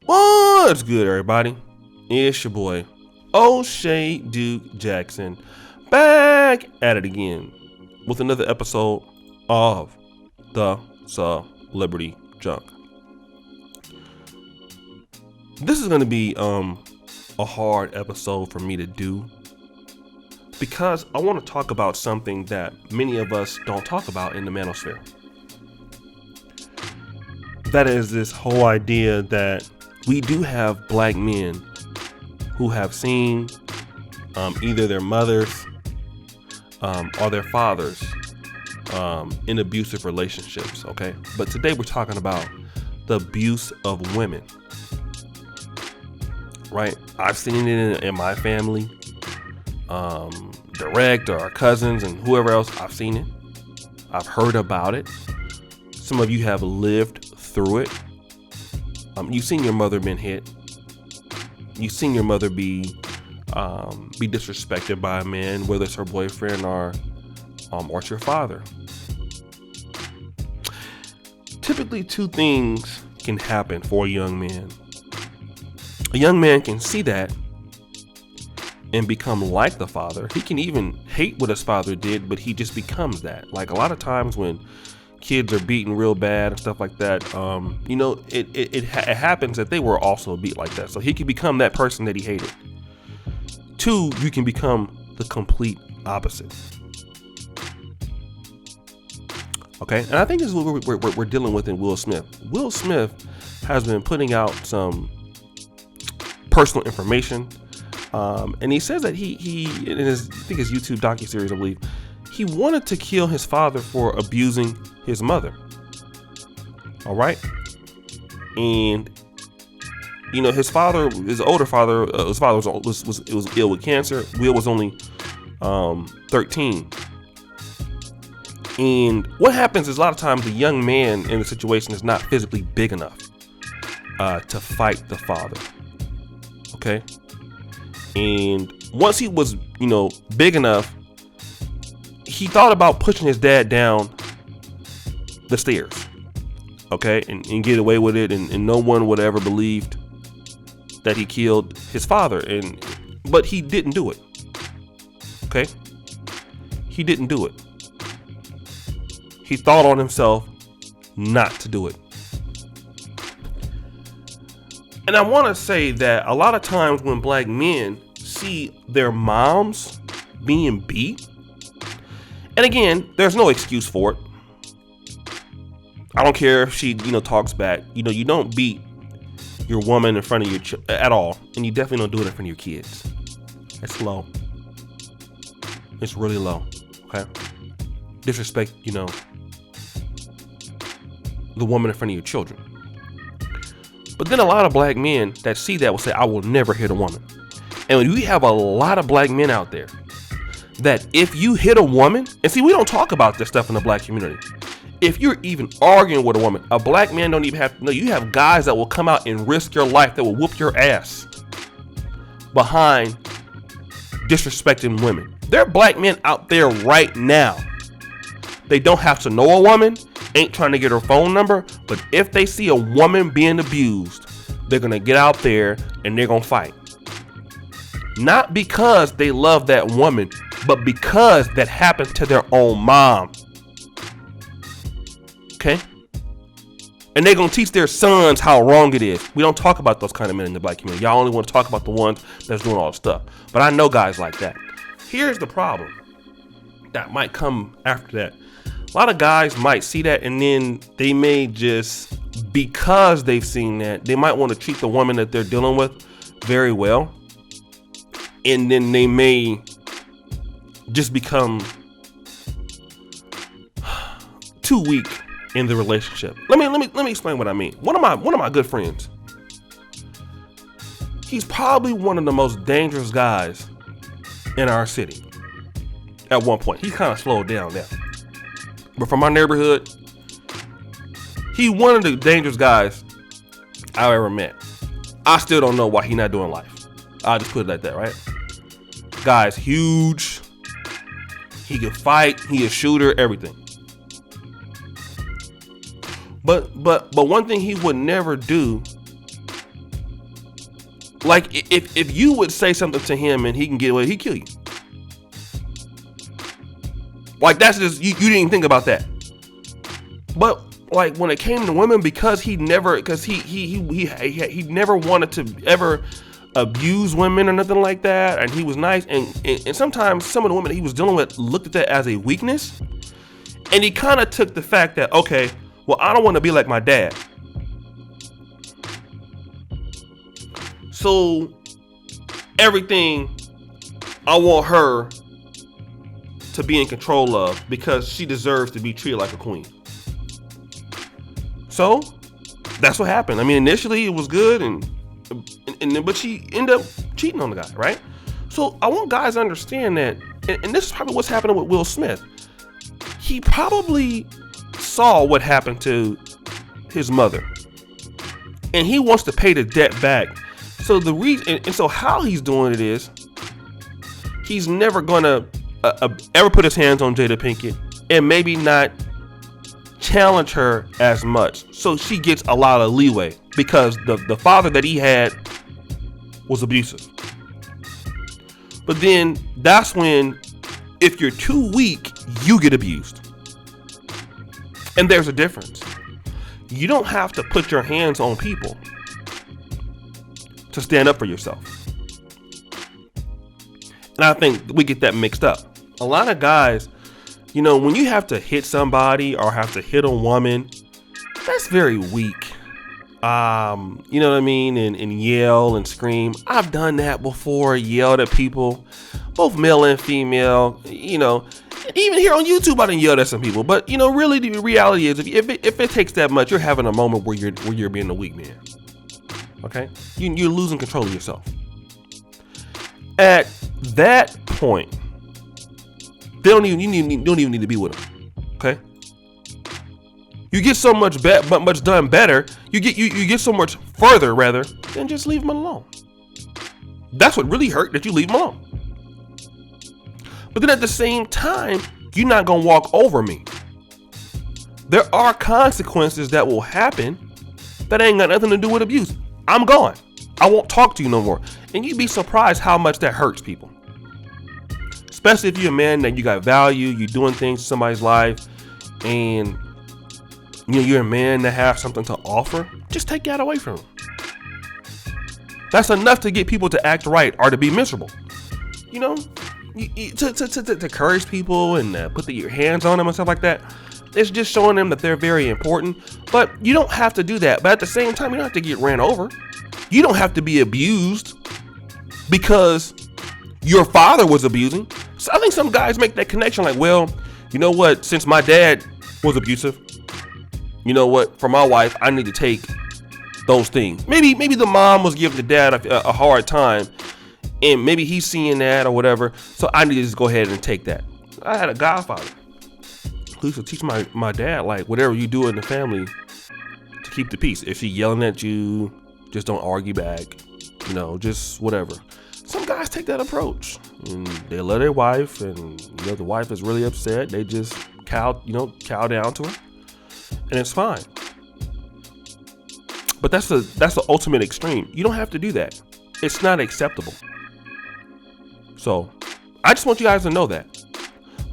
What's good, everybody? It's your boy, O'Shea Duke Jackson, back at it again with another episode of the Celebrity Junk. This is going to be a hard episode for me to do because I want to talk about something that many of us don't talk about in the manosphere. That is this whole idea that we do have black men who have seen either their mothers or their fathers in abusive relationships, okay? But today we're talking about the abuse of women, right? I've seen it in my family, direct, or our cousins and whoever else. I've seen it. I've heard about it. Some of you have lived through it. You've seen your mother been hit. You've seen your mother be disrespected by a man, whether it's her boyfriend or it's your father. Typically, two things can happen for a young man. A young man can see that and become like the father. He can even hate what his father did, but he just becomes that. Like a lot of times when kids are beaten real bad and stuff like that, it happens that they were also beat like that. So he can become that person that he hated. Two, you can become the complete opposite. Okay, and I think this is what we're dealing with in Will Smith. Will Smith has been putting out some personal information, and he says that he in his, I think his YouTube docuseries, I believe, he wanted to kill his father for abusing his mother. All right. And, his father, his older father, his father was ill with cancer. Will was only 13. And what happens is a lot of times the young man in the situation is not physically big enough to fight the father. Okay. And once he was, big enough, he thought about pushing his dad down the stairs, okay, and get away with it, and no one would ever believed that he killed his father, but he didn't do it. Okay, he didn't do it. He thought on himself not to do it. And I want to say that a lot of times when black men see their moms being beat, and again, there's no excuse for it. I don't care if she, talks back. You don't beat your woman in front of your at all, and you definitely don't do it in front of your kids. It's low. It's really low. Okay. Disrespect, the woman in front of your children. But then a lot of black men that see that will say, "I will never hit a woman." And when we have a lot of black men out there that if you hit a woman, and see, we don't talk about this stuff in the black community. If you're even arguing with a woman, a black man don't even have to know. You have guys that will come out and risk your life, that will whoop your ass behind disrespecting women. There are black men out there right now. They don't have to know a woman, ain't trying to get her phone number, but if they see a woman being abused, they're going to get out there and they're going to fight. Not because they love that woman, but because that happened to their own mom. Okay? And they're going to teach their sons how wrong it is. We don't talk about those kind of men in the black community. Y'all only want to talk about the ones that's doing all the stuff. But I know guys like that. Here's the problem that might come after that. A lot of guys might see that, and then they may just, because they've seen that, they might want to treat the woman that they're dealing with very well. And then they may just become too weak in the relationship. Let me explain what I mean. One of my good friends, he's probably one of the most dangerous guys in our city. At one point, he kind of slowed down now, but from our neighborhood, he one of the dangerous guys I ever met. I still don't know why he's not doing life. I'll just put it like that, right? Guy's huge. He can fight. He a shooter. Everything. But one thing he would never do Like if you would say something to him and he can get away, he'd kill you. Like that's just you didn't even think about that. But like when it came to women, because he never wanted to ever abuse women or nothing like that, and he was nice, and sometimes some of the women he was dealing with looked at that as a weakness, and he kind of took the fact that, okay, well, I don't want to be like my dad, so everything I want her to be in control of because she deserves to be treated like a queen. So that's what happened. I mean, initially it was good, but she ended up cheating on the guy, right? So I want guys to understand that, and this is probably what's happening with Will Smith. He probably saw what happened to his mother, and he wants to pay the debt back. So the reason, and so how he's doing it is, he's never gonna ever put his hands on Jada Pinkett, and maybe not challenge her as much, so she gets a lot of leeway, because the father that he had was abusive. But then that's when, if you're too weak, you get abused. And there's a difference. You don't have to put your hands on people to stand up for yourself. And I think we get that mixed up. A lot of guys, you know, when you have to hit somebody or have to hit a woman, that's very weak. You know what I mean? And yell and scream. I've done that before, yelled at people, both male and female, you know. Even here on YouTube, I done yelled at some people. But, you know, really the reality is, if it takes that much, you're having a moment where you're being a weak man. Okay? You're losing control of yourself. At that point, you don't even need to be with them. Okay? You get so much done better. You get so much further rather than just leave them alone. That's what really hurt, that you leave them alone. But then at the same time, you're not gonna walk over me. There are consequences that will happen that ain't got nothing to do with abuse. I'm gone. I won't talk to you no more. And you'd be surprised how much that hurts people. Especially if you're a man that you got value, you're doing things in somebody's life, and you know you're a man that has something to offer. Just take that away from them. That's enough to get people to act right or to be miserable. You know, to encourage people and put your hands on them and stuff like that. It's just showing them that they're very important. But you don't have to do that. But at the same time, you don't have to get ran over. You don't have to be abused because your father was abusing. So I think some guys make that connection like, well, you know what? Since my dad was abusive, you know what? For my wife, I need to take those things. Maybe the mom was giving the dad a hard time, and maybe he's seeing that or whatever. So I need to just go ahead and take that. I had a godfather who used to teach my dad, like, whatever you do in the family to keep the peace. If she yelling at you, just don't argue back. You know, just whatever. Some guys take that approach, and they love their wife, and you know the wife is really upset. They just cow down to her, and it's fine. But that's the ultimate extreme. You don't have to do that. It's not acceptable. So I just want you guys to know that.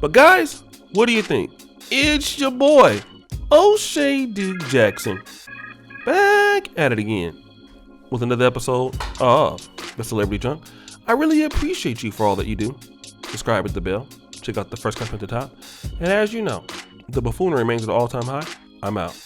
But guys, what do you think? It's your boy, O'Shea Duke Jackson, back at it again with another episode of The Celebrity Junk. I really appreciate you for all that you do. Subscribe with the bell. Check out the first comment at the top. And as you know, the buffoonery remains at an all-time high. I'm out.